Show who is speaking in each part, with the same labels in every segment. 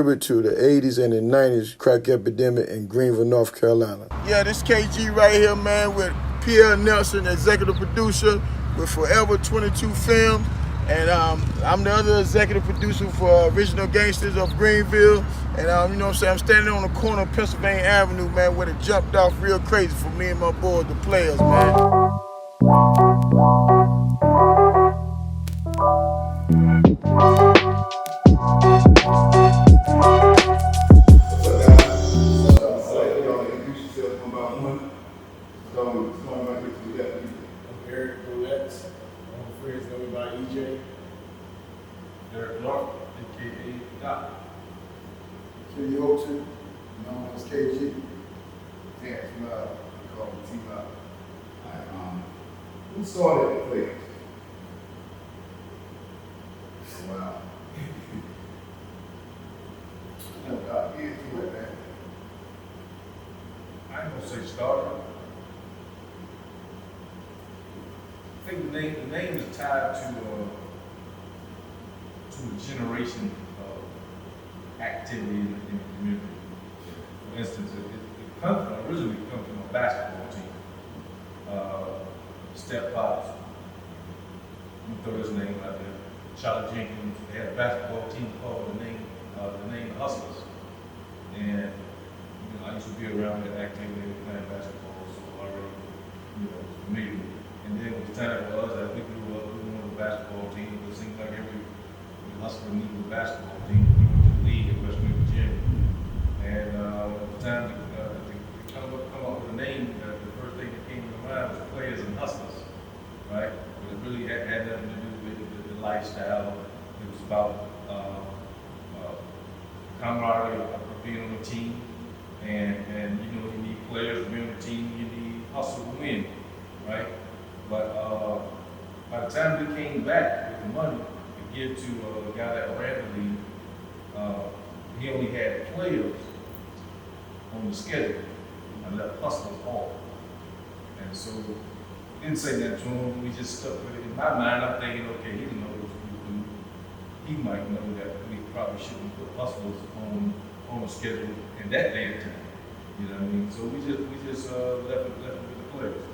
Speaker 1: tribute to the 80s and the 90s crack epidemic in Greenville, North Carolina. Yeah, this KG right here, man, with Pierre Nelson, executive producer with Forever 22 Films. And I'm the other executive producer for Original Gangsters of Greenville. And you know what I'm saying, I'm standing on the corner of Pennsylvania Avenue, man, where it jumped off real crazy for me and my boys, the players, man.
Speaker 2: Derek Clark, a.k.a. Doc.
Speaker 3: Kenny Holton, known as KG.
Speaker 4: Terrence Love, we call him T-Love. Who started the players? Wow. God, get into it, man.
Speaker 2: I ain't gonna say started. I think the name is tied to a generation of activity in the community. For instance, it originally comes from a basketball team. Step Pops, I'm gonna throw his name out there. Charlie Jenkins, they had a basketball team called the name the Hustlers. And I used to be around that activity playing basketball, so already familiar with it. And then with the time for us, as we grew up, we wanted a basketball team. It seemed like every hustler needed a basketball team. We went to the league at West Virginia. And at the time to come up with a name, the first thing that came to mind was Players and Hustlers, right? But it really had nothing to do with the lifestyle. It was about camaraderie of being on a team. And you need players to be on the team, you need hustle to win, right? But by the time we came back with the money to give to the guy that ran the league, he only had players on the schedule and left hustlers off. And so didn't say that to him, we just stuck with it. In my mind, I'm thinking, okay, he didn't know what we do. He might know that we probably shouldn't put hustlers on the schedule in that day and time. You know what I mean? So we just left it with the players.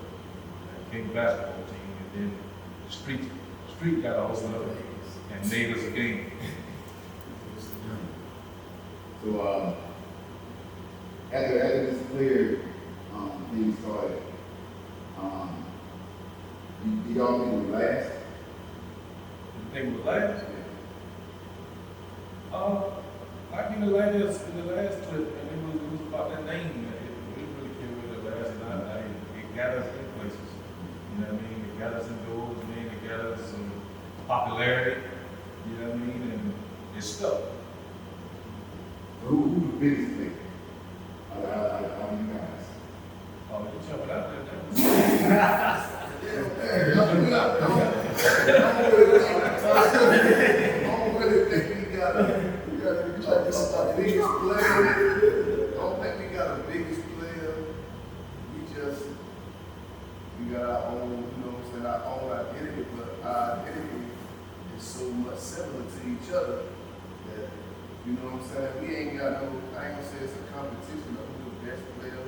Speaker 2: Came basketball team, and then the street got a hold of it and made us a game.
Speaker 4: So after this player thing started, did y'all think it would last?
Speaker 2: You think it would last? Like in the last clip, and it was about that name. We didn't really care where it lasted. It got us in places. You know what I mean? It got us indoors, man. It got us some popularity. You know what I mean? And it stuck.
Speaker 4: Who's the biggest player? Out of you guys?
Speaker 2: Oh, you jumping out there?
Speaker 4: Biggest player. Don't think we got a biggest player. We got our own, our own identity, but our identity is so much similar to each other that, we ain't got no, I ain't gonna say it's a competition of who's the best player,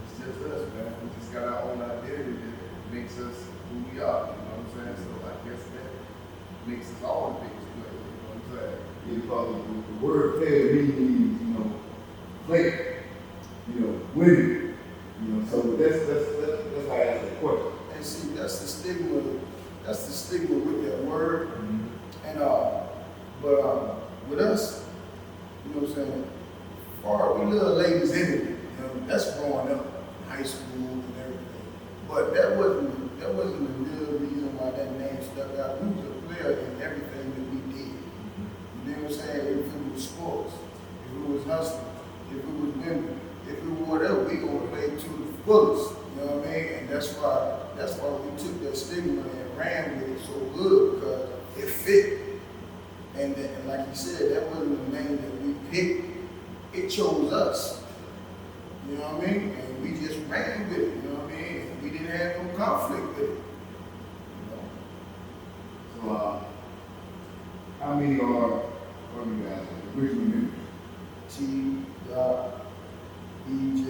Speaker 4: it's just us, man. We just got our own identity that makes us who we are, So I guess that makes us all the biggest players, Yeah, because the word player means, player, winning. So that's why I asked the question.
Speaker 3: And see, that's the stigma with that word.
Speaker 2: Mm-hmm.
Speaker 3: And but with us, we little ladies in it. That's growing up in high school and everything. But that wasn't the real reason why that name stuck out. We was a player in everything that we did. You know what I'm saying? If it was sports, if it was hustling, if it was women, if it was whatever, we gonna play to the fullest. You know what I mean? And that's why we took that stigma and ran with it so good, because it fit. And like you said, that wasn't the name that we picked. It chose us. You know what I mean? And we just ran with it. You know what I mean? And we didn't have no conflict with it.
Speaker 4: So how many are What do you guys, the original members?
Speaker 3: T. Doc, E.J.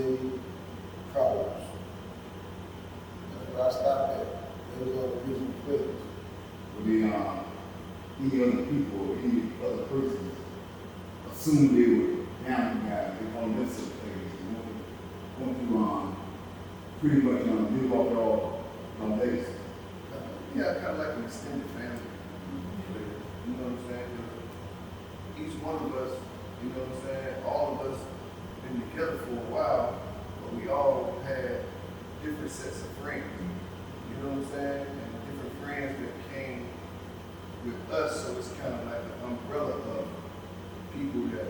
Speaker 3: Carlos. That's where I stopped at. Those are the original players.
Speaker 4: Would they, any other people or any other persons assume they were down guys, they call them necessary players, they want to, pretty much, live off y'all legacy.
Speaker 3: Yeah, kind of like an extended family.
Speaker 4: You know what I'm saying? Each one of us, you know what I'm saying? All of us been together for a while, but we all had different sets of friends. You know what I'm saying? And different friends that came with us, so it's kind of like an umbrella of people that,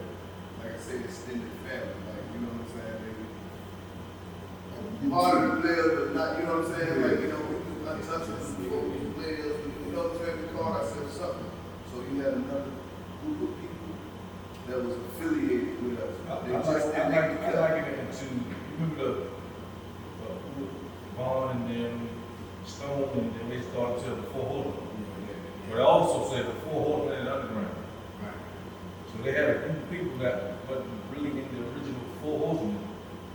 Speaker 4: like I say, extended family. Like, you know what I'm saying? They part of the players, but not, you know what I'm saying? Like, you know, we was untouchables before we were players, you know what I'm saying? We called ourselves something. So you had another group of people that was affiliated with us. They just didn't
Speaker 2: I
Speaker 4: make the
Speaker 2: like it into, remember Vaughn and then Stone, and then they started to the Four Horsemen. But I also said the Four Horsemen and Underground. So they had a group of people that wasn't really in the original Four Horsemen,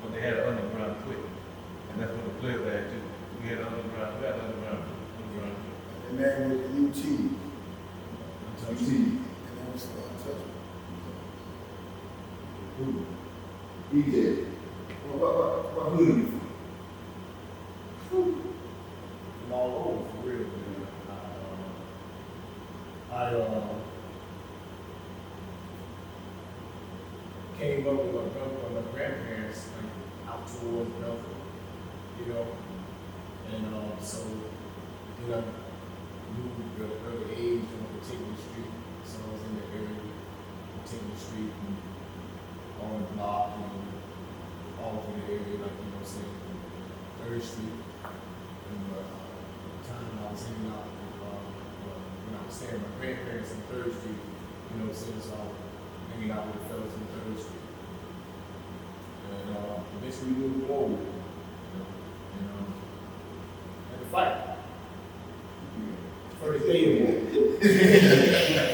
Speaker 2: but they had an underground clique. And that's what the players had too. We had underground, we had underground.
Speaker 3: The name was UT.
Speaker 4: You see,
Speaker 3: And that was untouchable.
Speaker 4: who? EJ. What hood are you from?
Speaker 5: From all over, for real, man. I came up with my grandparents, like, out towards Greenville, you know, and so then I moved at an early age on a particular street, so I was in the area, particular street, and on the block, and all over the area, like, you know, say, 3rd Street. And the time I was hanging out when I was staying with my grandparents in 3rd Street, you know, since I was hanging out with the fellas in 3rd Street. And eventually we moved forward, you know, and to fight. For the day of it. You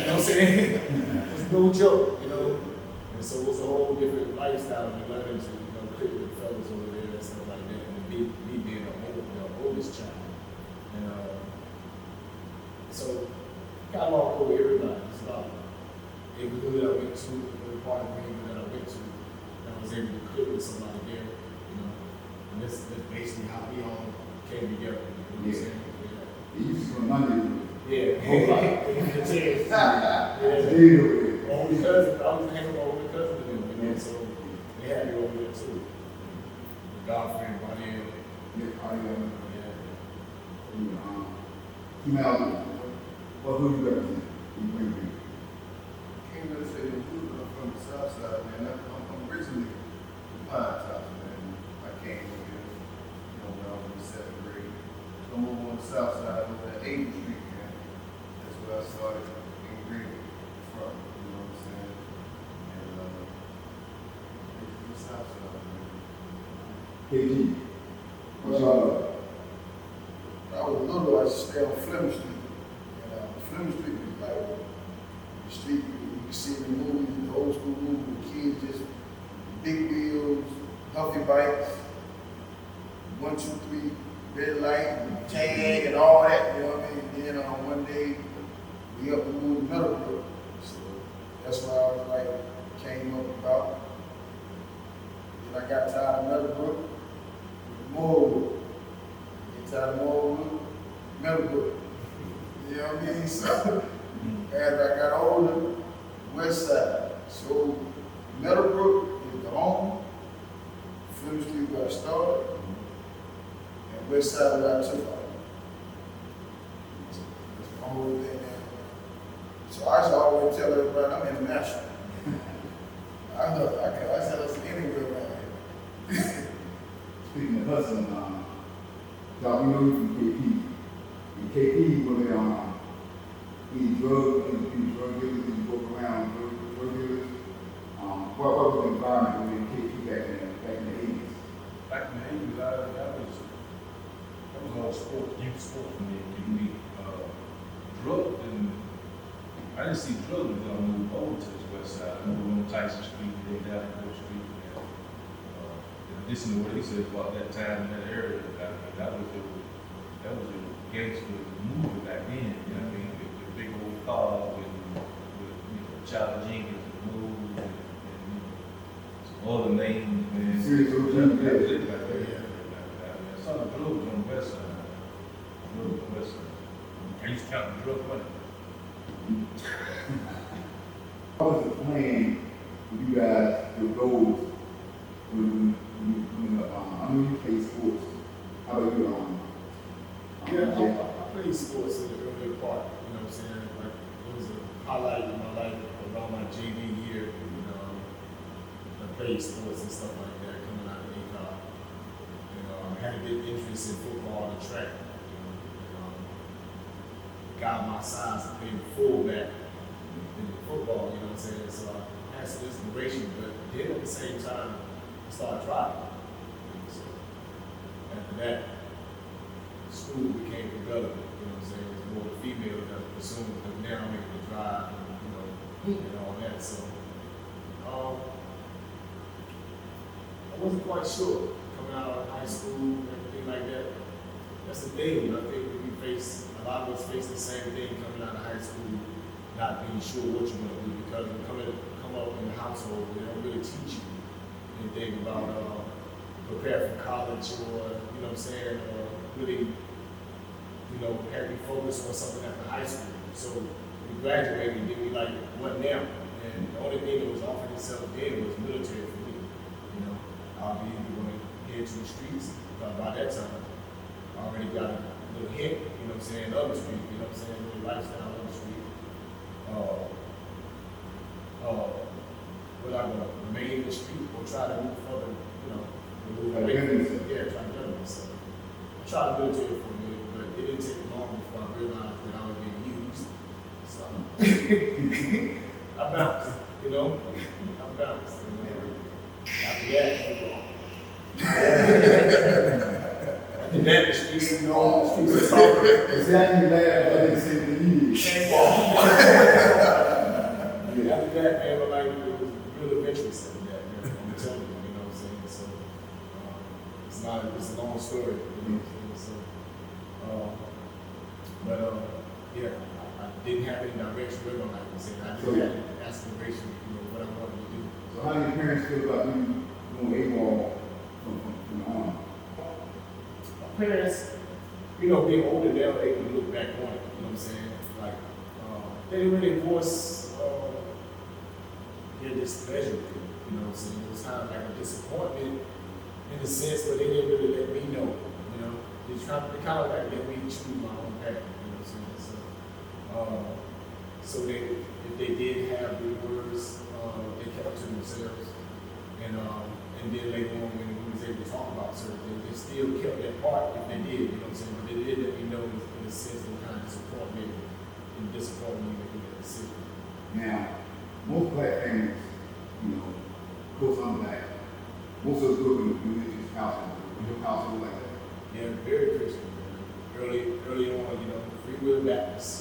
Speaker 5: know what I'm saying? It's no joke, you know. And so it's a whole different lifestyle and learning to, you know, click with the fellas over there and stuff like that. And me being the oldest child. And so got along with everybody. It's about every hood I went to, every part of Greenville that I went to, I was able to click with somebody there, you know. And that's basically how we all came together. You know what I'm saying?
Speaker 4: You used to come Monday.
Speaker 5: Yeah, whole lot. Yeah. Only cousin, I was hanging with my older cousin to them, you know, so they had me over there too. Godfrey and Bonnie.
Speaker 4: Female, what hood you represent? You bring me.
Speaker 3: Can't really say the hood, but I'm from the south side, man. I'm originally from Pine Top, man. I came over here, you know, when I was in the 7th grade. I'm over on the south side, over at 8th Street, man. That's where I started in Greenville from, you know what I'm saying? And, it's the south side, man.
Speaker 4: KG. What's
Speaker 3: Well,
Speaker 4: your
Speaker 3: I was little, I used to stay on Fleming Street. And Fleming Street was like the street you can see in the movies, the old school movies, with kids just big wheels, huffy bikes, 1, 2, 3, red light, tag, and all that. You know what I mean? And then one day we up and moved Meadowbrook. So that's why I was like came up about. Then I got tired of Meadowbrook, Morewood. Out of Morewood, Meadowbrook. You know what I mean? So as I got older, west side. So Meadowbrook is the home, Fleming Street where I started, and west side where I took off. That's the whole thing now. So I should always tell everybody I'm international. I said us anywhere around here.
Speaker 4: Speaking of hustling, y'all, we know you from KP. In KP, were there any drug dealers, any walk around drug dealers? What was the environment within KP back in the 80s?
Speaker 2: Back in the 80s, that was all sport, youth sport for me. Drugs, and I didn't see drugs until I moved over to the Tyson Street, then down Court Street. And, in addition to what he said about that time in that area, I mean, that was a gangster movie back then. You know what I mean? The big old cars with Charlie Jenkins and Moves and some other names, man. That was it back there. I saw the drugs on the west side. Drugs on the west side. I used to count the drug money.
Speaker 4: What was the plan for you guys, your goals, when you coming up? I know you play sports. How about you?
Speaker 5: I played sports in the early part, you know what I'm saying? Like, it was a highlight in my life around my JV year. I played sports and stuff like that coming out of ACOG. I had a big interest in football and track. Got my size to play fullback in football, you know what I'm saying? So I had some inspiration, but then at the same time, I started driving. So after that, school became irrelevant, you know what I'm saying? It was more the females that were pursuing, but now I'm able to drive and all that. So I wasn't quite sure coming out of high school and everything like that. That's the thing, I think a lot of us face the same thing coming out of high school, not being sure what you're going to do, because when you come up in the household, they don't really teach you anything about prepare for college or, you know what I'm saying, or really, have you focus on something after high school. So we graduated and then we like, what now? And the only thing that was offering itself then was military for me. I'll be either going to head to the streets, because by that time, I already got a little hint, you know what I'm saying, of the street, you know what I'm saying, a little lifestyle of the street. Whether I'm going to remain in the street or try to move further, move away from it. Yeah, try to do myself. I tried to do it for a minute, but it didn't take long before I realized that I was being used. So I bounced, I bounced. After that, the streets are known, the streets are talking.
Speaker 4: Exactly that, but they said to you.
Speaker 5: After that, man, but like, it was real adventurous after that, man. I'm telling you, you know what I'm saying? So, it's a long story, you know what I'm saying? So, yeah, I didn't have any direction with my life, I didn't have any aspiration, what I wanted to do.
Speaker 4: So how do your parents feel about you doing AWOL from the army?
Speaker 5: My parents, being older, they were able to look back on it, you know what I'm saying? Like, they didn't really voice their displeasure with it, you know what I'm saying? It was kind of like a disappointment in a sense, but they didn't really let me know, They kind of like let me choose my own path, you know what I'm saying? So if they did have good words, they kept it to themselves. And then later on when we was able to talk about certain things, they still kept that part if they did, you know what I'm saying? But they did let me know in a sense of kind of disappointment me making that decision.
Speaker 4: Now, most black families, of course I'm black, most of us grew up in a religious household. Your household like that?
Speaker 5: Yeah, very Christian. Early on, free will Baptist,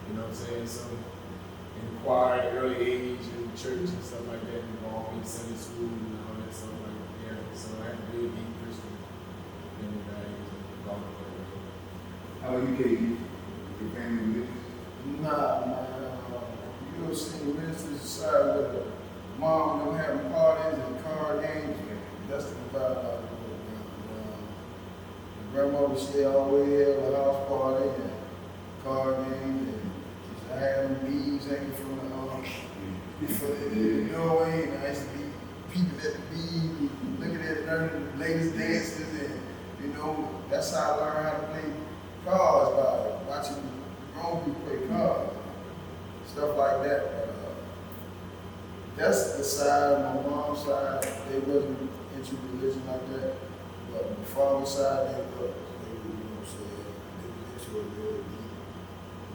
Speaker 5: you know what I'm saying? So, in the choir at an early age, in church and stuff like that, involved in Sunday school and all that stuff like that. Yeah, so I had to really be Christian in the values and all of that.
Speaker 4: How about you, KD? Your family religious?
Speaker 3: Nah, man. You ever seen the ministers side with the mom and them having parties and card games? That's the vibe out of it. The grandmother, she always had a house party and card games, and she had them beads hanging from the doorway, and I used to be peeping at the bead, looking at the ladies dances, and that's how I learned how to play cards, by watching grown people play cards, stuff like that. But that's the side, my mom's side, they wasn't into religion like that. But the father's side, they were, you know what I'm saying, they were into it real deep.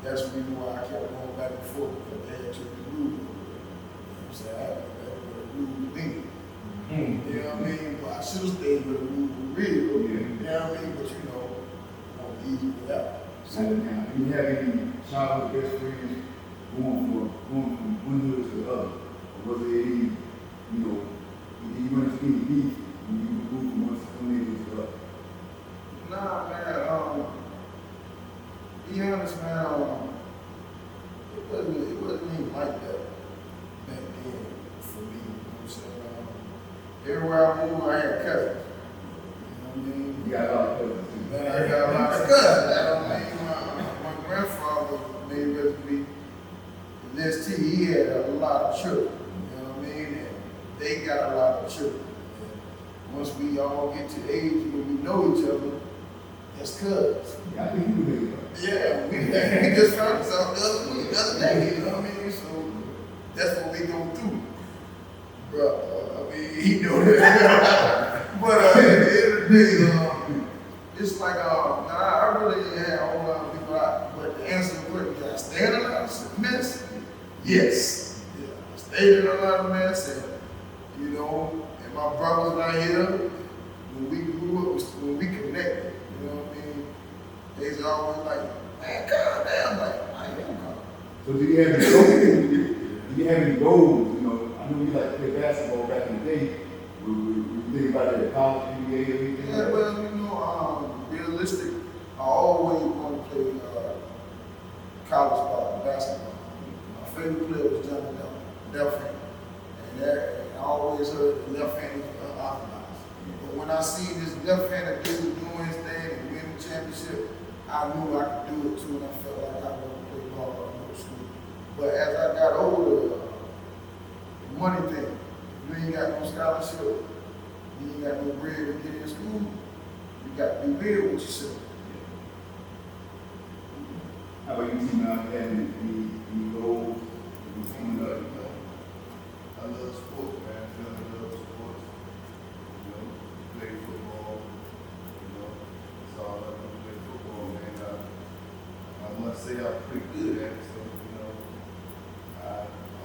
Speaker 3: That's the reason why I kept going back and forth, because they had to be rude. You know what I'm saying? I had a rude with me. You know what I mean? Well, I should have stayed with a rude real. You know what I mean? But I'm easy with that.
Speaker 4: So now, do you have any childhood best friends going from one hood to the other? Or was there any
Speaker 6: you know, you want to be beef when you move from one age to the other?
Speaker 3: Nah, man, be honest, man, it wasn't even like that back then for me, you know what I'm saying? Everywhere I moved, I had cousins. You know what I mean?
Speaker 6: You got a lot of cousins too.
Speaker 3: Man, I got a lot of cousins. You know what I mean? My grandfather made us be, this T, he had a lot of children. You know what I mean? And they got a lot of children. And once we all get to the age when we know each other, that's cousins.
Speaker 6: Yeah, I think you can make it.
Speaker 3: Yeah, we just found this out the other day, you know what I mean? So that's what we go through. Bro, I mean, he know that. But at the end of the day, it's like, I really didn't have a whole lot of people out. But to answer the question, did I stay in a lot of mess? Yes. Yeah, I stayed in a lot of mess, and, you know, and my brothers right here, when we grew up, when we connected, you know what I mean? They's always like, man, calm down. Like, I am calm.
Speaker 6: So did you have any goals? Did you have any goals? You know, I know you like to play basketball back in the day. Were you thinking about that at college, NBA, or anything?
Speaker 3: Yeah, well, you know, realistic, I always want to play college ball, basketball. My favorite player was Johnny left hand. And I always heard the left hand is unorthodox. But when I see this left-handed dude doing his thing and winning the championship, I knew I could do it too, and I felt like I wanted to play ball or go to school. But as I got older, the money thing, you ain't got no scholarship, you ain't got no bread to get in school, you got to be real with yourself.
Speaker 6: How about you, T, now? Any goals?
Speaker 4: I love sports, man. I love sports. You know, play football. You know, that's all I want to play football, man. I must say I'm pretty good at it. So, you know,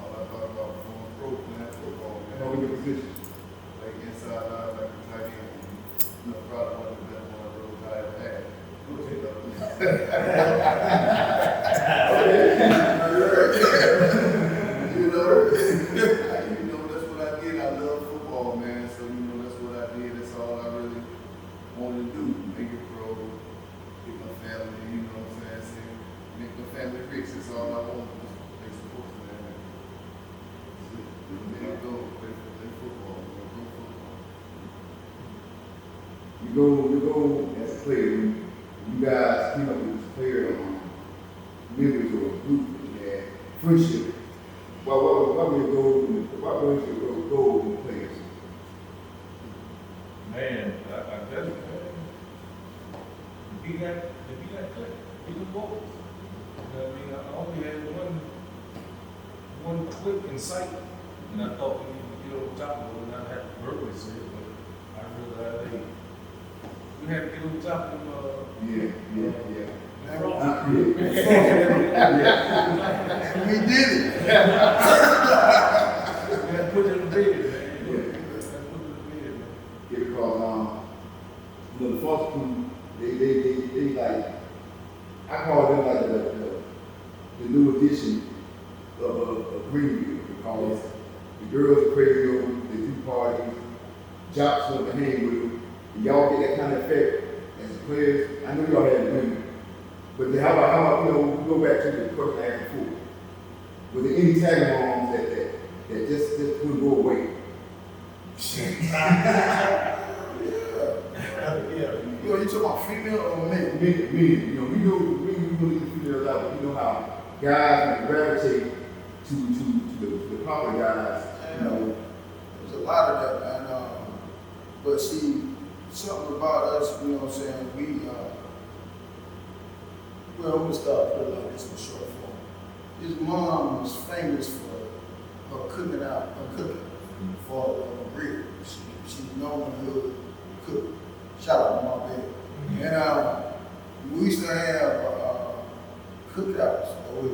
Speaker 4: all I thought about was going pro playing football, man.
Speaker 6: What was your position?
Speaker 4: Like inside line, like a tight end. You know, probably one of the best one of those I ever had. You know, that's what I did. I love football, man. So, you know, that's what I did. That's all I really wanted to do. Make it pro, get my family, you know what I'm saying? Make my family rich. That's all I want. Just play sports, man. Then I go play football. Go football.
Speaker 6: You go as a player, you guys came up with this player members or a group that you had friendship. What was your goal in the players?
Speaker 2: Man, I guess, to be that good, be the goals. You know what I mean? I only had one click in sight, and I thought we could get over top of it, and I had to verbally say it, but I realized, hey, we had to get over top of them,
Speaker 6: Yeah.
Speaker 3: And we did it.
Speaker 2: we had to put it in the bed, man. We had to put it in the bed, man.
Speaker 6: Yeah, because you know, the foster crew, they like, I call them like the new edition of Greenville, because the girls are crazy over them, they do parties, jocks love to hang with them, and y'all get that kind of effect as players. I know y'all had women, but then how about you know, we go back to the question I asked before. Was there any tag-alongs that just wouldn't go away?
Speaker 3: You know, you talking about female or men?
Speaker 6: You know, we believe the females out, but you know how guys gravitate to the proper guys. You know,
Speaker 3: there's a lot of that, man. But see, something about us, you know what I'm saying, well, I'm gonna start putting like this in short form. His mom was famous for her cooking for grill. She's known in the hood cook. Shout out to my baby. And we used to have cookouts over in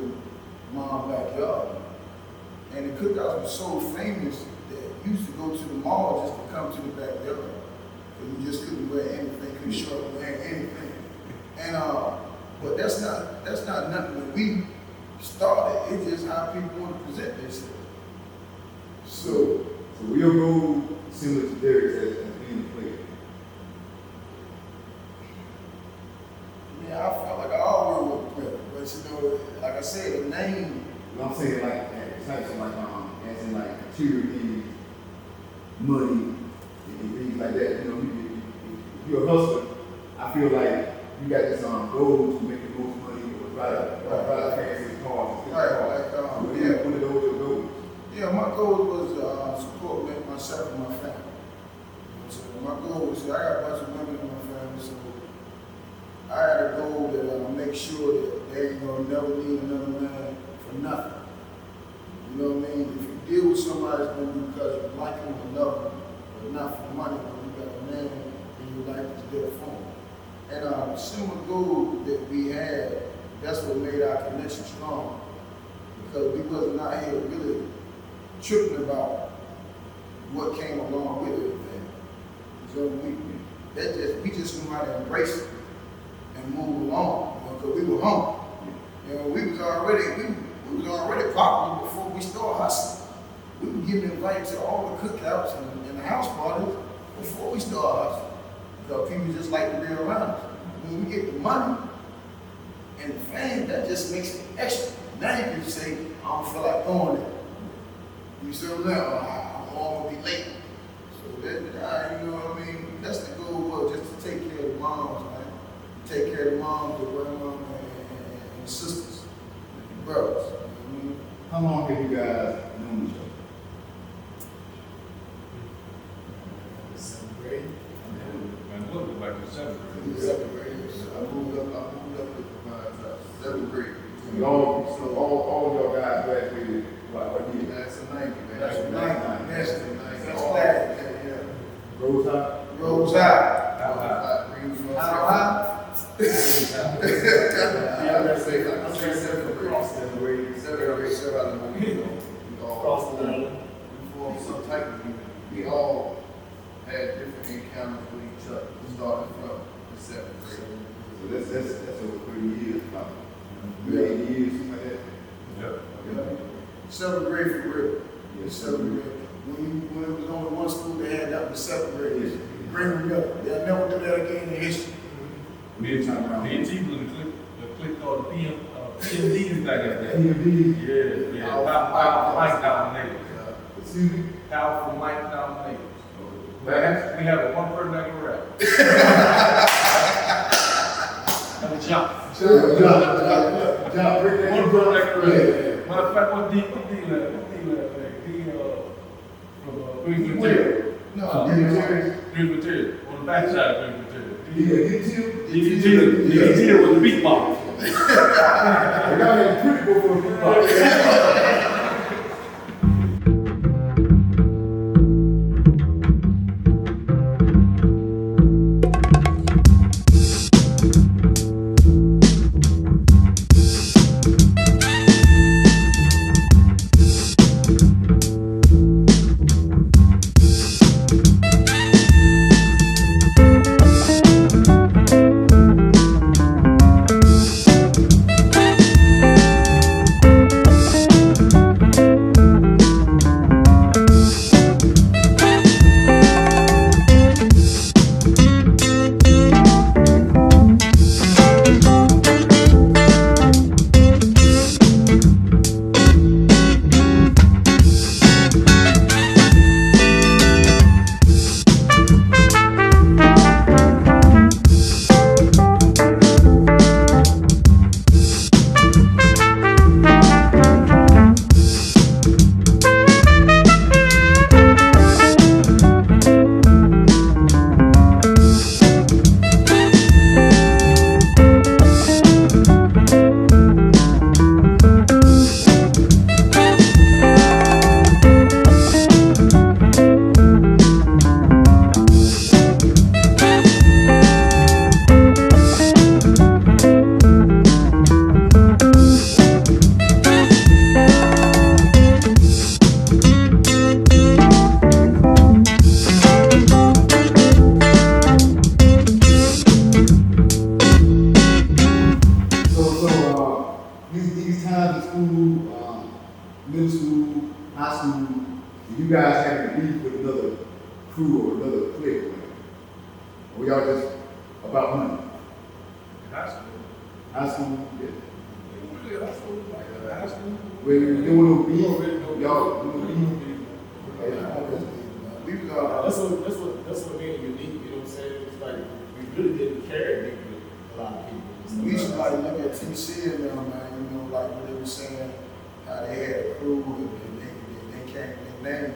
Speaker 3: mom's backyard. And the cookouts were so famous that you used to go to the mall just to come to the backyard. But you just couldn't wear anything, couldn't show up wearing anything. And but that's not nothing that we started. It's just how people want to present themselves. So
Speaker 6: So we'll go similar to Derek's as being a player.
Speaker 3: Yeah, I felt like I always was a player, but you know, like I said, the name.
Speaker 6: You know what I'm saying? Like, it's not so like, as in like material things, money, and things like that. You know, if you're a hustler, I feel like you got this goal to make the most money or ride fancy cars.
Speaker 3: Yeah.
Speaker 6: One of those your goals.
Speaker 3: Yeah, my goal was support myself and my family. So my goal was, I got a bunch of women in my family, so I had a goal that I make sure that they ain't gonna never need another man for nothing. You know what I mean? If you deal with somebody, it's gonna be because you like them or love them, but not for money, but you got a man and your life is there for them. And the similar goal that we had, that's what made our connection strong. Because we wasn't out here really tripping about what came along with everything. So we just knew how to embrace it and move along, because we were hungry. You know, we was already popular before we started hustling. We were getting invited to all the cookouts and the house parties before we started hustling. Because people just like to be around us. When we get the money and the fame, that just makes it extra. Now you can say, I don't feel like going there. You see what I'm saying? I'm gonna be late. So that, you know what I mean? That's the goal, was just to take care of the moms, man. Take care of the moms, the grandma, and sisters, and brothers. You know what I mean?
Speaker 6: How long have you guys known each other?
Speaker 5: Seventh grade.
Speaker 2: Man, look like the seventh grade.
Speaker 3: Seventh grade.
Speaker 4: I moved up with the 7th grade.
Speaker 6: So all y'all guys graduated, what year?
Speaker 4: That's a 90, man.
Speaker 3: That's a 90.
Speaker 4: That's a 90.
Speaker 3: That's class. Yeah.
Speaker 6: Rose High?
Speaker 3: Rose High.
Speaker 2: How high?
Speaker 4: Greenville.
Speaker 3: How high?
Speaker 4: Yeah, I'm gonna say 7th grade.
Speaker 6: 7th grade.
Speaker 4: 7th grade, 7th grade. We all
Speaker 5: Cross the line.
Speaker 4: we formed some type of unit. We all had different encounters with each other, starting from the 7th grade.
Speaker 6: So that's over 30 years, about 8 years, something like that.
Speaker 2: Yep.
Speaker 3: Yeah. Seventh grade for real.
Speaker 6: Yes,
Speaker 3: Seventh grade. When it was only one school they had, that was seventh grade. Greenville. They'll never do that again in history.
Speaker 2: Me and T was the click called the PMDs back at that.
Speaker 6: PMD.
Speaker 2: Yeah. Powerful Mike dominated.
Speaker 6: Excuse me?
Speaker 2: Powerful Mike dominated. But we have a one person that can rap. That was John.
Speaker 6: John, break that
Speaker 2: One person that can rap.
Speaker 6: Yeah.
Speaker 2: Matter of fact, what D left? He from Greenville.
Speaker 3: No,
Speaker 2: Greenville. On the backside of Greenville.
Speaker 6: DDT
Speaker 2: DDT was the beatbox.
Speaker 6: I got him pretty before the Do you guys have any beef with another crew or another player? Or we all just about money?
Speaker 2: In high school,
Speaker 6: High school, yeah.
Speaker 2: really high school, like high school.
Speaker 6: When you doing no beef,
Speaker 2: Really no
Speaker 6: y'all doing beef.
Speaker 3: We was
Speaker 5: That's what made it unique, you know what I'm saying? It's like, we really didn't carry big with a lot of people. and stuff
Speaker 3: We used to
Speaker 5: like
Speaker 3: like
Speaker 5: that.
Speaker 3: look at TC and them, man, you know, like when they were saying how they had a crew and they came with their name.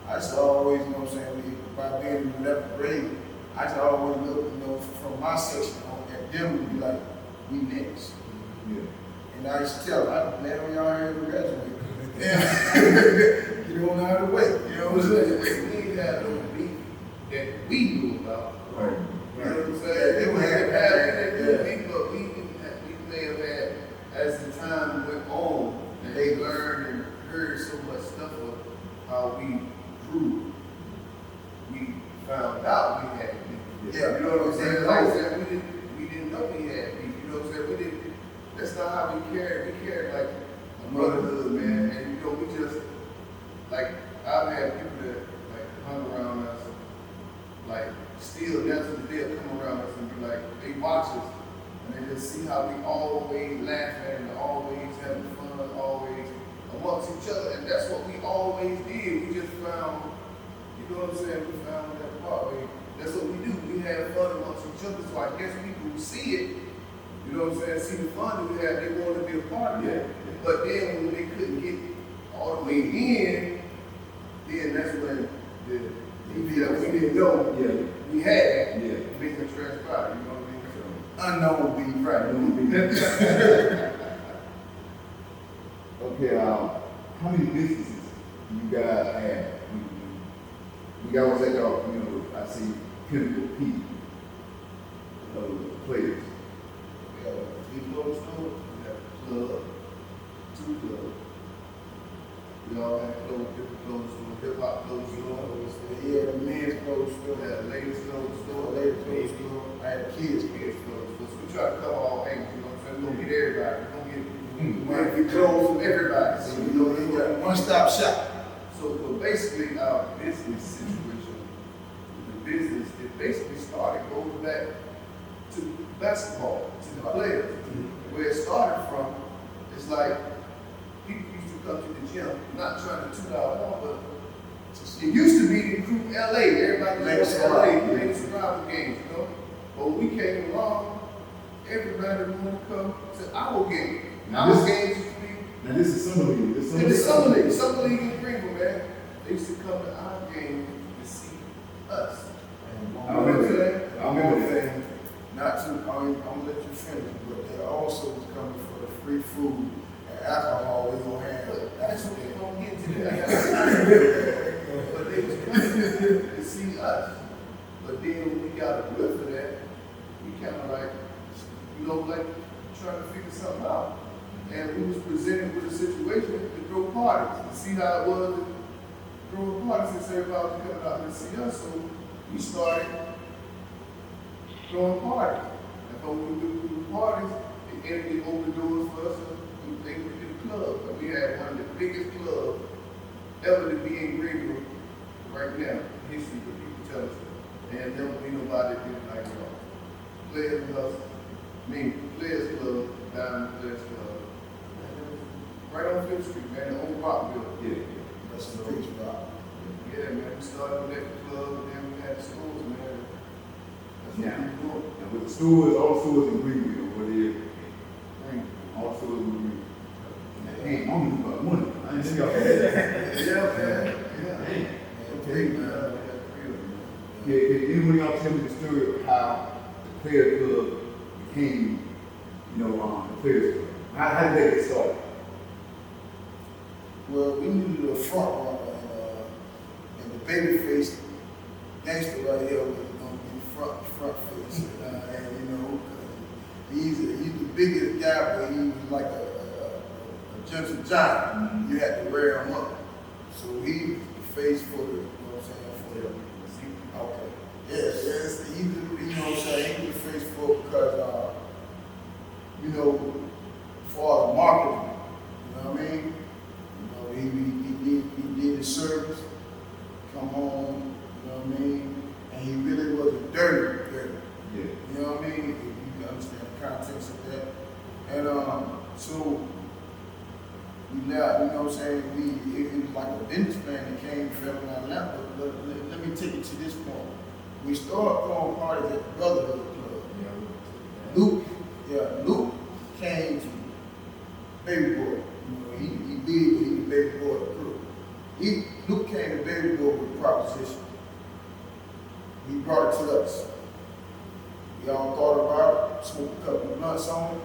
Speaker 3: I used to always, you know what I'm saying, by being in the 11th grade, I used to always look, you know, from my section at them and be like, we next.
Speaker 6: Yeah.
Speaker 3: And I used to tell them, man, we all here to graduate. You don't know how to wait, you know what I'm saying?
Speaker 4: We ain't had no beef that we knew about.
Speaker 6: Right.
Speaker 4: You know what I'm saying? They would have had that beef, but we may have had, as the time went on, and they learned and heard so much stuff of how we grew, we found out we had beef.
Speaker 3: Yeah,
Speaker 4: You know what I'm saying? Like I said, we didn't know we had beef. You know what I'm saying? We didn't. That's not how we carried. We carried like a brotherhood, man. And you know, we just like I've had people that like hung around us, like still down to the day come around us and be like, they watch us and they just see how we always laughing and always having fun, always amongst each other, and that's what we always did. We just found, you know what I'm saying? We found that part. That's what we do. We have fun amongst each other. So I guess people who see it, you know what I'm saying, see the fun that we have, they want to be a part of it. But then when they couldn't get all the way in, then that's when the beef that we didn't know we had make it transpire. You know what I mean? So,
Speaker 3: Unknown beef, right?
Speaker 6: Okay, how many businesses do you guys have? We got what's that called, you know, I see Pinnacle P players.
Speaker 3: We have a clothes store, we have a club, 2 clubs. We all have different clothes stores, hip hop clothes store. Yeah, the men's clothes store, we had a ladies clothes store, ladies clothes store, I had a kids clothes store. So we try to cover all angles, you know what I'm saying? We don't get everybody, we don't get we clothes from everybody. So you know, we got one-stop shop. So basically our business situation, the business, it basically started, goes back to basketball, to the players. Where it started from, it's like people used to come to the gym, not trying to toot our horn, but it used to be the crew LA, everybody was in LA, playing survival games, you know? But when we came along, everybody wanted to come to our game. Our games used to be
Speaker 6: Now this is Summer League.
Speaker 4: in the Summer League. Summer League in Greenville, man. They used to come to our game to see us.
Speaker 6: I remember that. I remember that.
Speaker 3: thing, not to, I'm gonna let you finish, but they also was coming for the free food and alcohol we gonna have.
Speaker 4: But that's what they don't get to. But they was coming to see us. But then when we got a whiff of that, we kind of like, you know, like trying to figure something out. And we was presented with a situation to throw parties, to see how it was to throw parties and say everybody was coming out to see us. So we started throwing parties. And when we do the parties, it opened doors for us to take to the club. And we had one of the biggest clubs ever to be in Greenville right now, in history, for people tell us. And there will be nobody that did like y'all. Players Club, Players Club, Diamond Players Club. Right on 5th Street, man, the old Rockville.
Speaker 6: Yeah.
Speaker 3: That's the picture, Rob.
Speaker 4: Yeah, man, we started with that club, and then we had the schools, man. That's what
Speaker 6: Yeah.
Speaker 4: we doing.
Speaker 6: And with the stores, all the stores in Greenville, where they all stores in Greenville. Hey, I'm looking about money. I ain't see y'all.
Speaker 4: Yeah, man. Yeah.
Speaker 3: Okay, man.
Speaker 6: Can anyone y'all tell me the story of how the player club became, you know, the players club? How did that get started?
Speaker 3: Well, we needed a front runner, and the baby face gangster right here was gonna be front face, and you know, he's the biggest guy, but he was like a gentle giant. You had to wear him up, so he was the face for the, you know what I'm saying, for the. Okay. Yes, he, you know what I'm saying, he was the face for because, you know, for the marketing, you know what I mean? He did his service, come home, you know what I mean? And he really wasn't dirty.
Speaker 6: Yeah.
Speaker 3: You know what I mean? If you can understand the context of that. And so we left, you know what I'm saying? It was like a business plan that came from Atlanta. But let me take it to this point. We started throwing parties at the Brotherhood Club. Luke came to Baby Boy. You know, he big, but he the Baby Boy of the crew. Luke came to Baby Boy with a proposition. He brought it to us. We all thought about it, smoked a couple of blunts on it.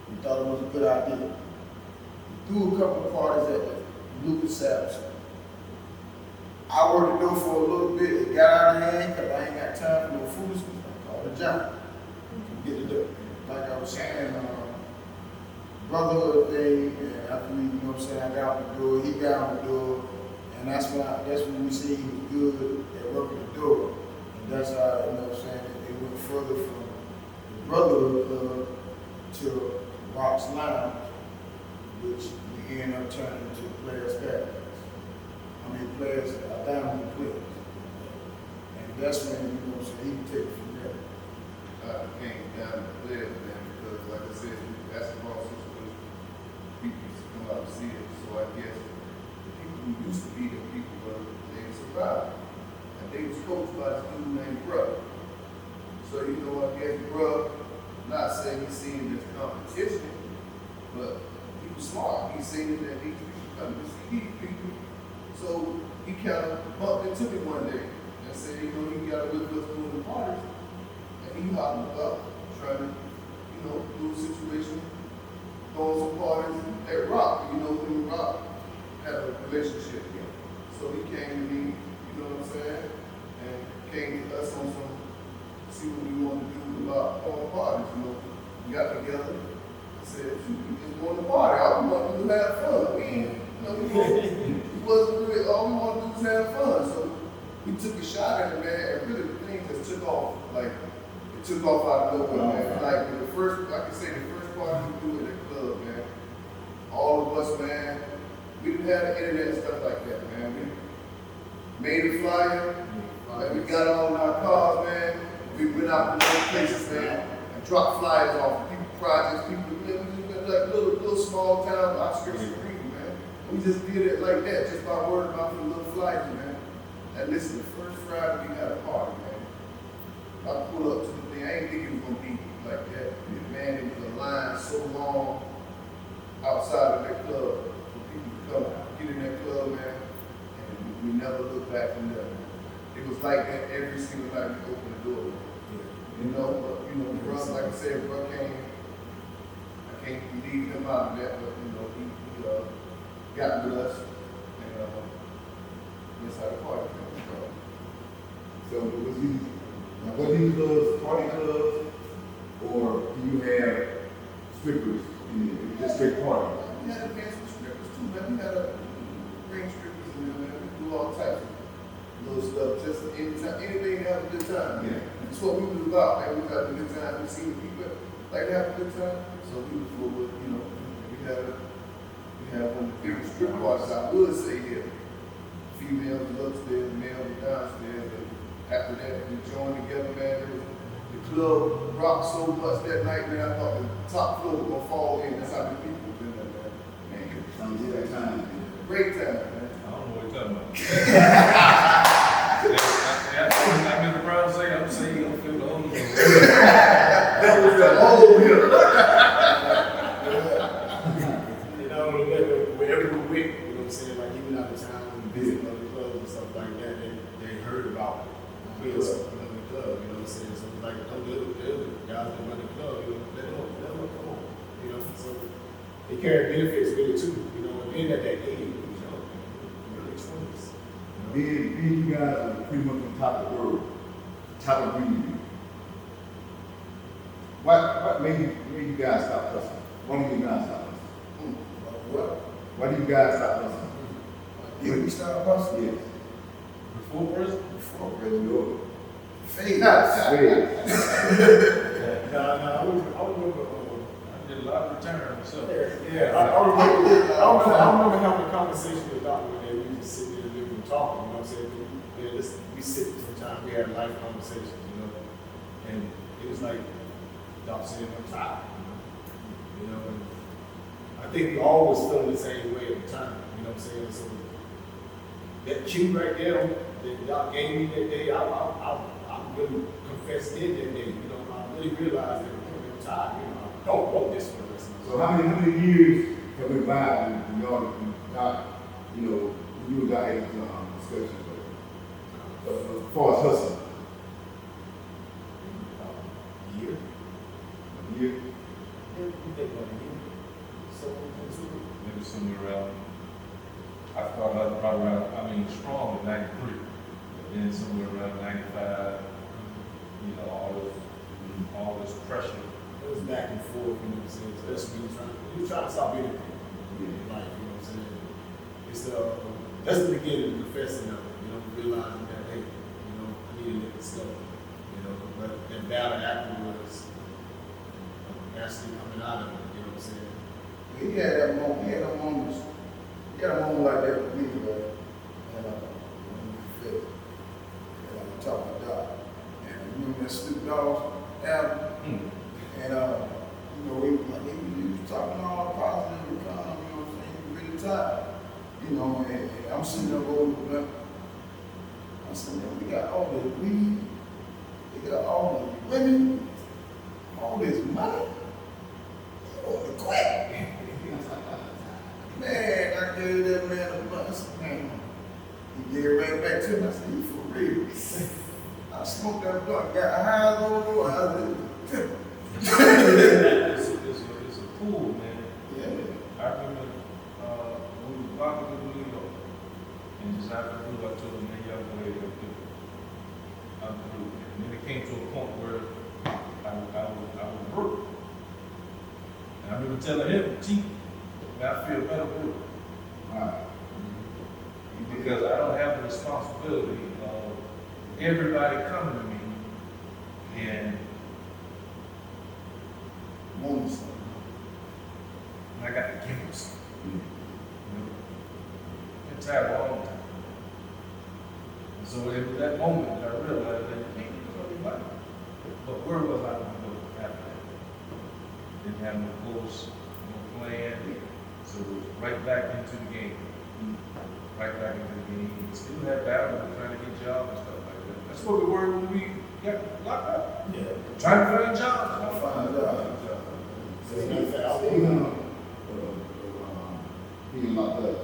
Speaker 3: We thought it was a good idea. We threw a couple of parties at the Lucas Savage. I worked the door for a little bit. It got out of hand because I ain't got time for no foolishness. I called a John. Get it up. Like I was saying, brotherhood thing, and after we, you know what I'm saying, I got out the door, he got out the door, and that's when we see he was good at working the door. And that's how, you know what I'm saying, it went further from the Brotherhood Club to Rock's Lounge, which we ended up turning into Players Paradise. Players, Diamond Players. And that's when, you know what I'm saying, he can take it from there.
Speaker 4: I came down to players, man, because like I said, in the basketball situation, people used to come out and see it. So I guess the people who used to be the people, they survived. And they was coached by this dude named Bruh. So, you know, I guess Bruh, not saying he's seen this competition, but he was smart. He seen that these people come to see these people. So he kind of bumped into me one day and said, you know, he got with us doing the parties. And he hopped up, trying to, you know, do a situation, throwing some parties at Rock. You know, when Rock had a relationship here. So he came to me, you know what I'm saying, and came to us on some, see what we want to do about throwing parties. You know, we got together and said, shoot, we just want to party. All we want to do is have fun. We ain't, you know, wasn't really, all we want to do was have fun. So we took a shot at it, man, and really the thing just took off. Like, it took off out of nowhere, man. Like, the first, like I say, the first party we do at the club, man, all of us, man, we didn't have the internet and stuff like that, man. We made a flyer, like, we got all in our cars, man. We went out to other places, man, and dropped flyers off people projects, people, we just went like little small town outskirts of Greenville, man. We just did it like that, just by word of mouth with little flyers, man. And listen, the first Friday we had a party, man. I pulled up to the thing, I ain't think it was gonna be like that. Man, it was a line so long outside of that club for people to come get in that club, man. And we never looked back from there. It was like that every single night we opened the door. You know, but you know, bro, like I said, bro came, I can't leave him out of that, but you know, he got with us, and that's how the party came from.
Speaker 6: So was these clubs party clubs, or do you have strippers in there? Just straight party?
Speaker 4: We had advanced strippers too, man. We had a ring strippers in there, man. We do all types of little stuff, just anything to have a good time.
Speaker 6: Yeah.
Speaker 4: That's what we was about, man. We had a good time. We seen the people like to have a good time, so we was full with, you know, we had one of the biggest strip parties I would say here. Females was upstairs, males was downstairs. And after that, we joined together, man. The club rocked so much that night, man. I thought the top floor was gonna fall in. That's how many people was in there, man.
Speaker 6: Sounds like time.
Speaker 4: Great time, man.
Speaker 2: I don't know what you're talking about. Like Mr. Brown say, I'm saying you don't feel the old.
Speaker 4: That was the old here.
Speaker 5: You know, wherever we went, you know what I'm saying, like even out of town, we visit other clubs and stuff like that, they heard about us running the club, you know what I'm saying? So like, oh, the guys that run the club, you know, let them come on, you know, so they carry benefits with it too, you know, and being at that age, you know, early 20s.
Speaker 6: Being you guys are pretty much on top of the world, top of Greenville. What made you guys stop hustling? Why did you guys stop hustling?
Speaker 3: What?
Speaker 6: Why did you guys stop hustling?
Speaker 3: Did we start hustling?
Speaker 6: Yes.
Speaker 2: Before prison?
Speaker 3: Before
Speaker 6: Yo.
Speaker 3: Fade.
Speaker 6: Wait.
Speaker 5: I remember,
Speaker 2: I did a lot of return myself.
Speaker 5: I remember having a conversation with Dr. when we used to sit there and live talking, you know what I'm saying? We sit sometimes, we have life conversations, you know, and it was like, Doc saying, I'm tired, you know, and I think we all was feeling the same way at the time, you know what I'm saying? So that cue right there that y'all gave me that day, I really confessed in that day, you know, I really realized that I'm tired, you know, I don't want this for the rest of my life.
Speaker 6: So how many years have been by when y'all got, you know, you and got into discussions as far as hustling?
Speaker 5: A year?
Speaker 6: A year?
Speaker 5: Yeah, we think about a year. So,
Speaker 2: Maybe somewhere around, I thought I was probably around, strong at 93, but then somewhere around 95, you know, all this pressure.
Speaker 5: it was back and forth, you know what I'm saying? So that's what we were trying to stop anything in life, you know what I'm saying? It's that's the beginning of confessing of it, you know, realizing that, hey, you know, I need to let this go, you know, but that battle afterwards, actually coming out of it, you know what I'm saying?
Speaker 3: He had that moment, he had a moment like that with me, bro. And when we fit, and I'm talking about Doc. And you remember that Snoop Dogg album? And you know, he was talking all positive and calm, you know what I'm saying? He was really tired. You know, and I'm sitting there rolling with him. I said, man, we got all this weed, we got all the women, all this money. You want to quit? Man, I gave that man a bus, man. He gave it right back to me. I said, you for real? I smoked that blunt, got high as old boy. I said,
Speaker 2: It's a pool, man.
Speaker 3: yeah.
Speaker 2: I remember when we was walking to New York, and just after I told him, man, y'all go ahead, I'm through. And then it came to a point where I was broke. And I remember telling him, Chief, man, I feel better broke. Because I don't have the responsibility of everybody coming to me and
Speaker 3: Wanting something.
Speaker 2: I got to give them something. I'm tired all the time. And so it was that moment that I realized that you can't do something like that. But where was I going to go after that? Didn't have no course, no plan. So it was right back into the game. Right back into the game. Still had battles and trying to get jobs and stuff like that. That's what we were when we got locked up.
Speaker 3: Yeah.
Speaker 2: Trying to find jobs.
Speaker 3: Find a job.
Speaker 6: Speaking about that,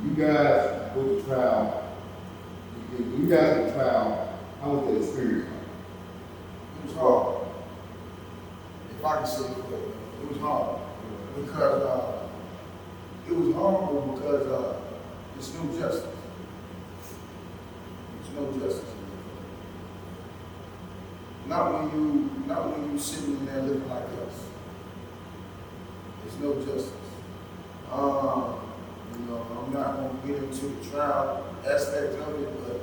Speaker 6: you guys go to trial. When you guys go to trial, how was that experience?
Speaker 3: It was hard. If I can say it, it was hard. Because it was horrible because there's no justice. There's no justice. Not when you sitting in there living like us. There's no justice. You know, I'm not going to get into the trial aspect of it, but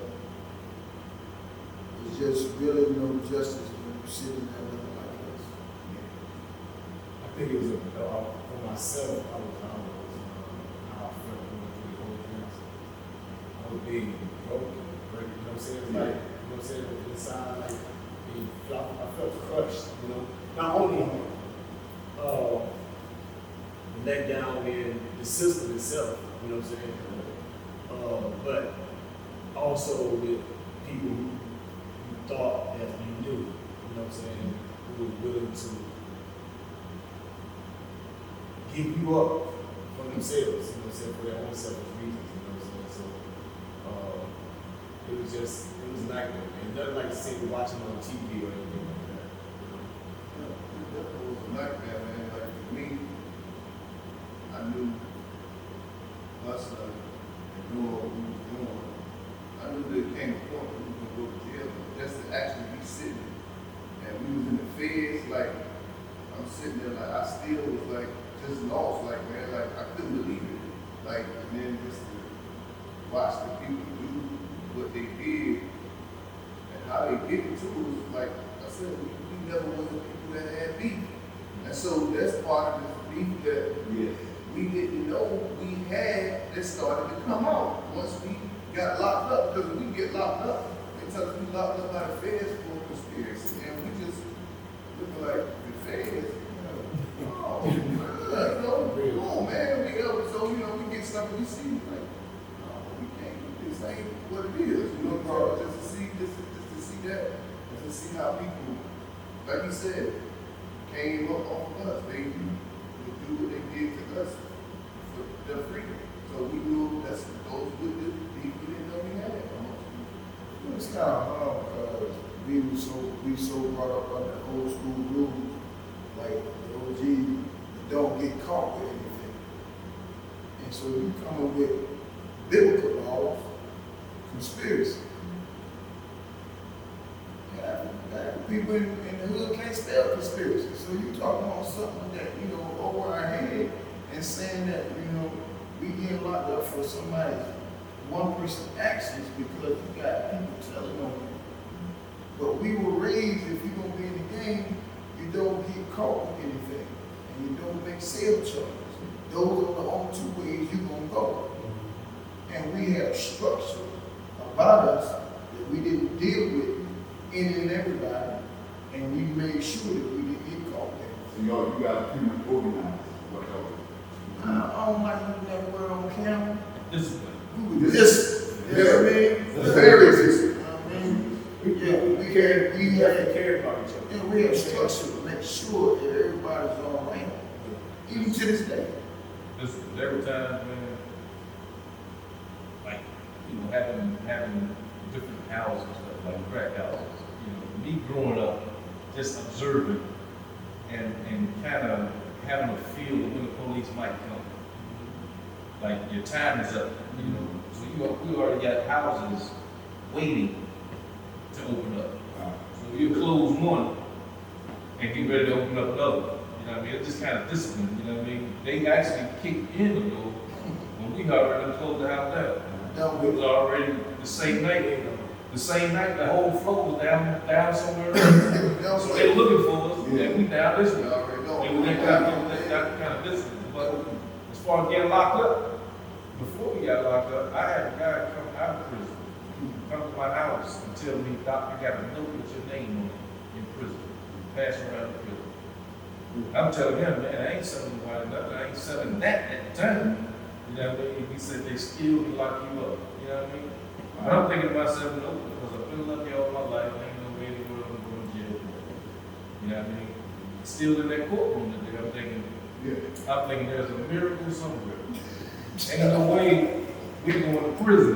Speaker 3: it's just really no justice when you sitting there living like us.
Speaker 5: I think it was for myself, how I felt going through the whole thing. I was being broken, you know what I'm saying? It's like, you know what I'm saying, inside, like, I felt crushed, you know. Not only let down in the system itself, you know what I'm saying? But also with people who thought that you knew, you know what I'm saying, who were willing to give you up for themselves, you know what I'm saying, for their own selfish reasons, you know what I'm saying? So it was a nightmare, man. Nothing like sitting watching on TV or anything like that.
Speaker 4: It definitely was a nightmare, man. Like for me, I knew hustling and doing what we was doing. I knew there came a point where we were gonna go to jail, but just to actually be sitting and we was in the feds, like I'm sitting there, like I still was like just lost, like man, like I couldn't believe it, like and then just to watch the people do what they did and how they did it too was like I said, we never was the people that had beef, and so that's part of this beef that.
Speaker 6: Yes.
Speaker 4: We didn't know we had that started to come out once we got locked up, because we get locked up, they tell us we locked up by the feds for conspiracy, and we just look like the feds. Oh, come on, man. So, we get stuff and we see, like, oh, we can't do this, ain't what it is, just to see that, just to see how people, like you said, came up off of us. They would do what they did to us for their freedom. So we knew that goes with the people we didn't know we had.
Speaker 3: It's kind of hard because we so brought up under old school rules, like the OG, you don't get caught with anything. And so you come up with biblical laws, conspiracy. People in the hood can't spell conspiracy. So you talking about something that, over our head and saying that, we get locked up for somebody's one person actions because you got people telling on you. But we were raised, if you're gonna be in the game, you don't get caught with anything. And you don't make sale charges. Those are the only two ways you're gonna go. And we have structure about us that we didn't deal with any and everybody, and we made sure that we didn't get caught there.
Speaker 6: So you guys pretty much organized.
Speaker 3: I don't like using that word on camera.
Speaker 2: Discipline.
Speaker 3: We were disciplined. You know what I mean? Very disciplined. You know what I mean? We
Speaker 5: care about each other.
Speaker 3: Yeah, we have structure to make sure that everybody's all right. Even to this day.
Speaker 2: Listen, every time, man, like, having different houses, like crack houses, me growing up, just observing and kind of having a feel of when the police might come. Like, your time is up, So we already got houses waiting to open up. So you close one and get ready to open up another. You know what I mean? It's just kind of discipline, you know what I mean? They actually kicked in the door when we already closed the house down. It was already the same night. The same night, the whole floor was down somewhere else. So they were looking for us, and we down this way. They were that kind of distance. But as far as getting locked up, before we got locked up, I had a guy come out of prison, come to my house and tell me, "Doc, I got a note with your name on it in prison. Pass around the prison." I'm telling him, man, I ain't selling nobody nothing. I ain't selling that at the time. You know what I mean? He said they still can lock you up. You know what I mean? But I'm thinking to myself, no, because I've been lucky all my life. I ain't no way anywhere I'm going to jail. You know what I mean? Still in that courtroom today, I'm thinking there's a miracle somewhere. Ain't no way we're going to prison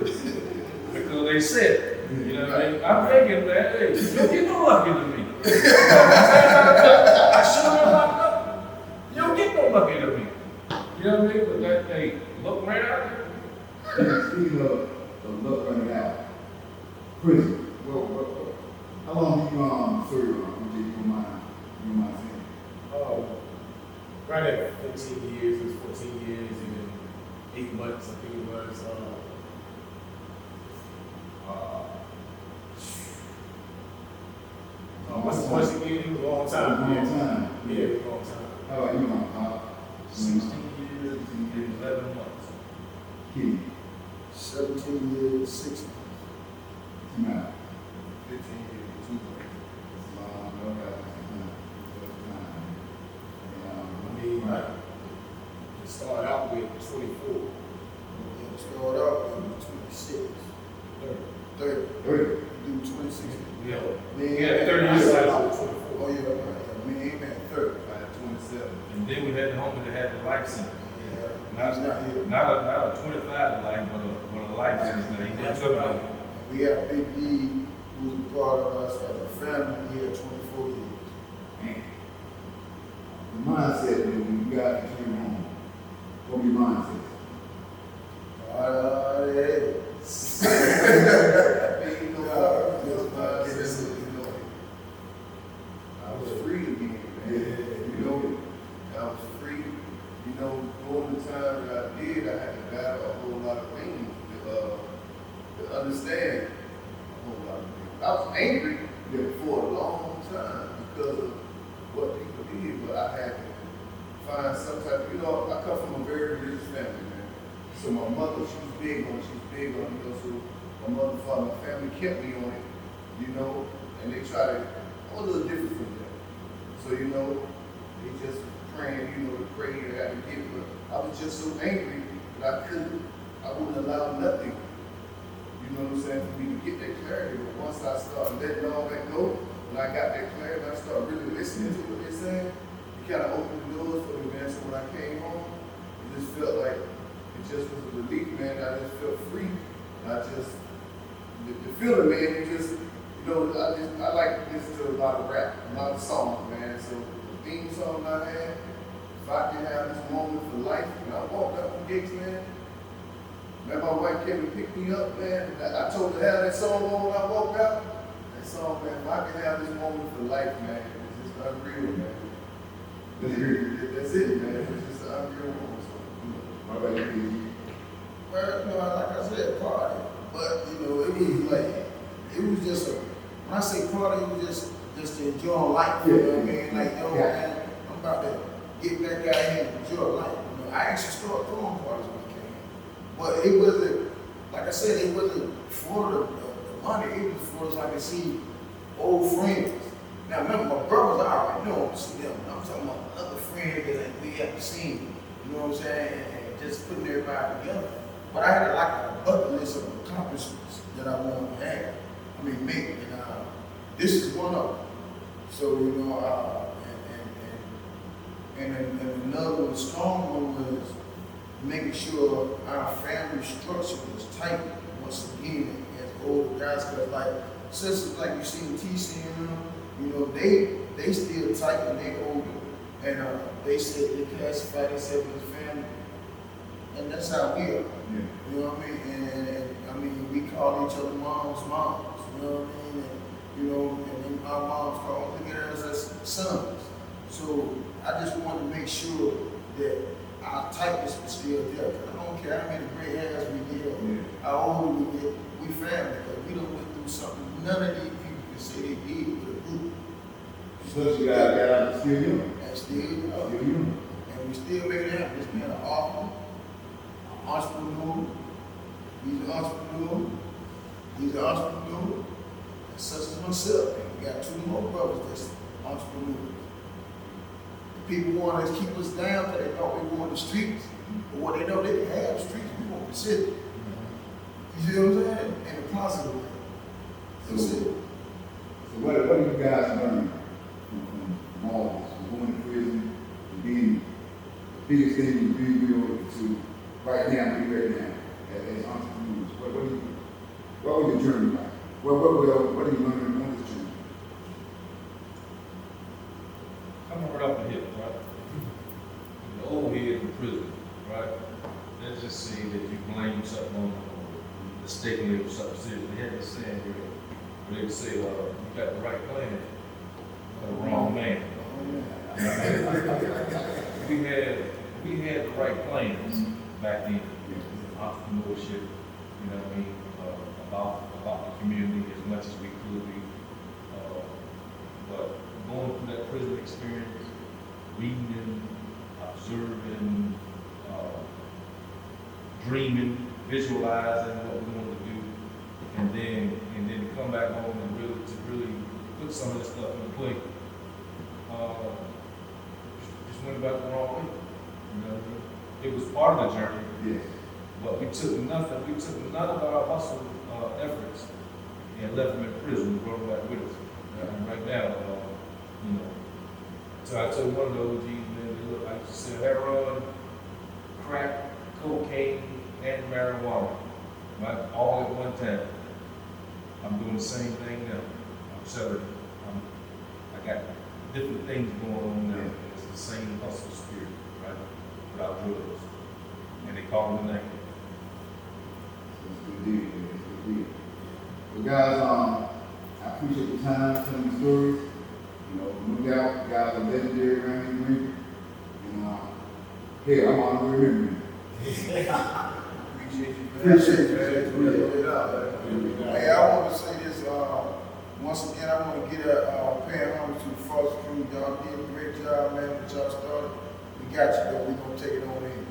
Speaker 2: because they said it. You know what I mean? I'm thinking that, hey, you don't get no lucky to me. I should have been locked up. You don't get no lucky to me. You know what I mean? But that, hey, look right out there.
Speaker 6: Speaking of luck running out, prison. How long do you serve? You mind saying?
Speaker 5: Right at 15 years, it was 14 years, and then 8 months, I think it was. Once again, it was a long time.
Speaker 6: Long time.
Speaker 5: Yeah, it was a long time.
Speaker 6: How about you, Mom?
Speaker 2: 16 years and 11 months.
Speaker 6: Kid.
Speaker 3: 17 years, 6 months.
Speaker 6: Now.
Speaker 4: 15 years, 2 months.
Speaker 5: I mean, it started out with 24.
Speaker 3: Yeah, start out with 26. 30.
Speaker 6: 30.
Speaker 3: Do 26.
Speaker 2: Yeah.
Speaker 3: Man,
Speaker 2: 30
Speaker 5: I
Speaker 2: years.
Speaker 5: started out with 24.
Speaker 3: Oh, yeah, right. Man, he man 30.
Speaker 4: I had 27.
Speaker 2: And then we had the homie that had the life sentence.
Speaker 3: Yeah, he's not here.
Speaker 2: Not a 25 life, but a life sentence that he didn't took out.
Speaker 3: We have Big D, who's a part of us as a family. He had 24 years.
Speaker 6: The mindset that when you got to came home, what your mindset?
Speaker 4: I was free again, man. I was free. During the time that I did, I had to battle a whole lot of things to understand a whole lot of things. I was angry for a long time because of what people did, but I had to find some type of, I come from a very religious family, man. So my mother, she was big on it, so my mother, father, my family kept me on it, and they tried to, I was a little different from them. So, they just praying, to pray and I had to get, but I was just so angry that I wouldn't allow nothing, for me to get that clarity. But once I started letting all that go, when I got that clarity, I started really listening to what they're saying, it kind of opened the doors for me, man. So when I came home, it just felt like, it just was a relief, man. I just felt free. The feeling, man, I like to listen to a lot of rap, a lot of songs, man. So the theme song I had, if I could have this moment for life, when I walked up from gigs, man, my wife came to pick me up, man. I told her to have that song on when I walked out. That song, man, if I could have this moment for life, man, it's just unreal, man. That's it, man. It's just an unreal moment.
Speaker 6: How about you?
Speaker 3: Well, like I said, party. But, it was like, it was just when I say party, it was just to enjoy life. You know what I mean? Like, man, I'm about to get back out here and enjoy life. I actually started throwing parties when I came. But it wasn't, like I said, it wasn't for the money. It was for, like I see old friends. Now, remember, my brothers, I already know them, see them. I'm talking about other friends that we haven't seen. You know what I'm saying? And just putting everybody together. But I had like a bucket list of accomplishments that I wanted to have. I mean, make, and this is one of them. So, and another one, strong one, was making sure our family structure was tight once again as older guys. Because like sisters, like you see in TC and them, they still tight and they older, and they said they classify themselves as family, and that's how we are.
Speaker 6: Yeah.
Speaker 3: You know what I mean? And I mean, we call each other moms. You know what I mean? And then our moms look at us as sons. So I just wanted to make sure that our tightness was still there. I don't care how many gray hairs we get or how older we get, we family. Because we done went through something none of these people can say they did with a group.
Speaker 6: So you got out and still young.
Speaker 3: And still young. And we still make it happen. This man an author, an entrepreneur. He's an entrepreneur. And such as myself. And we got two more brothers that's entrepreneurs. People want to keep us down because they thought we were on the streets. But what they know, they didn't have streets. We want the city. You see what I'm saying? In a positive way.
Speaker 6: So what are you guys learning from all this? From going to prison, to being the biggest thing in Greenville to right now, as entrepreneurs. What was your journey like? What are you learning on this journey?
Speaker 2: Coming right off the hip, right? The old head in prison, right? Let's just say that you blame something on mistakenly or something serious. They had this saying where they would say, you got the right plan, but the wrong man. we had the right plans back then. Entrepreneurship, about the community as much as we could be. But going through that prison experience, reading, observing, dreaming, visualizing what we wanted to do, and then to come back home and really put some of this stuff into play. Just went about the wrong way. It was part of the journey.
Speaker 6: Yes.
Speaker 2: But we took none of our hustle efforts and left them in prison, brought them back with us. And right now, so I told one of the OGs, man, look, I used to sell heroin, crack, cocaine, and marijuana, right, all at one time. I'm doing the same thing now. I'm selling. I got different things going on now. It's the same hustle spirit, right, without drugs. And they call me the name.
Speaker 6: It's a good deal. Well, guys, I appreciate your time telling the stories. No doubt, you guys are legendary around here in Greenville. Hey, I'm on to remember you.
Speaker 3: Appreciate you. Hey, I want to say this. Once again, I want to get pay homage to the Foster crew. Y'all did a great job, man. What y'all started. We got you, though. We're going to take it on in.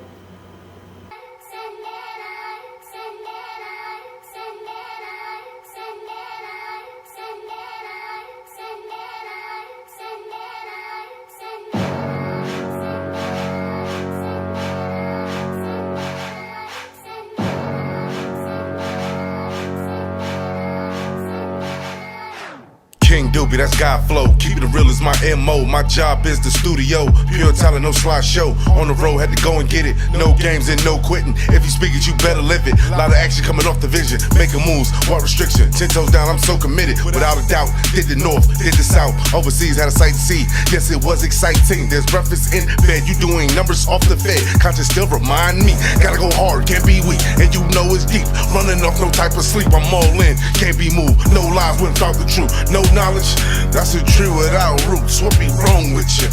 Speaker 7: doobie, that's God flow. Keep it real is my MO. My job is the studio. Pure talent, no slideshow. On the road, had to go and get it. No games and no quitting. If you speak it, you better live it. Lot of action coming off the vision. Making moves, what restriction. 10 toes down, I'm so committed. Without a doubt, did the north, did the south. Overseas, had a sight to see. Yes, it was exciting. There's breakfast in bed. You doing numbers off the fed. Conscious still remind me. Gotta go hard, can't be weak. And you know it's deep. Running off no type of sleep. I'm all in, can't be moved. No lies without the truth. No knowledge, that's a tree without roots. What be wrong with you?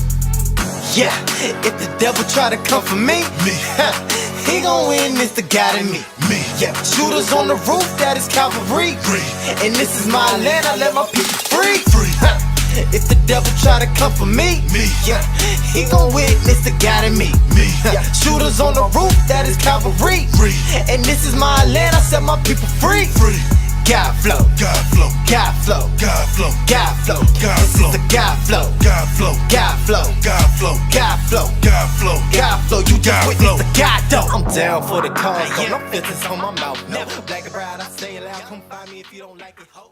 Speaker 8: Yeah, if the devil try to come for me, he gon' win, it's the God in me. Yeah, shooters on the roof, that is Calvary. And this is my land, I let my people free. If the devil try to come for me, yeah, he gon' witness the God in me. Yeah, shooters on the roof, that is Calvary. And this is my land, I set my people free. God flow,
Speaker 7: God flow,
Speaker 8: God flow,
Speaker 7: God flow,
Speaker 8: God flow,
Speaker 7: God
Speaker 8: this
Speaker 7: flow,
Speaker 8: is the God flow,
Speaker 7: God flow,
Speaker 8: God flow,
Speaker 7: God flow,
Speaker 8: God flow,
Speaker 7: God flow,
Speaker 8: God flow. You just
Speaker 7: God
Speaker 8: witness
Speaker 7: flow.
Speaker 8: the God though. I'm down for the cause, no filters on my mouth. No black and brown, I say it loud. Come find me if you don't like it. Ho.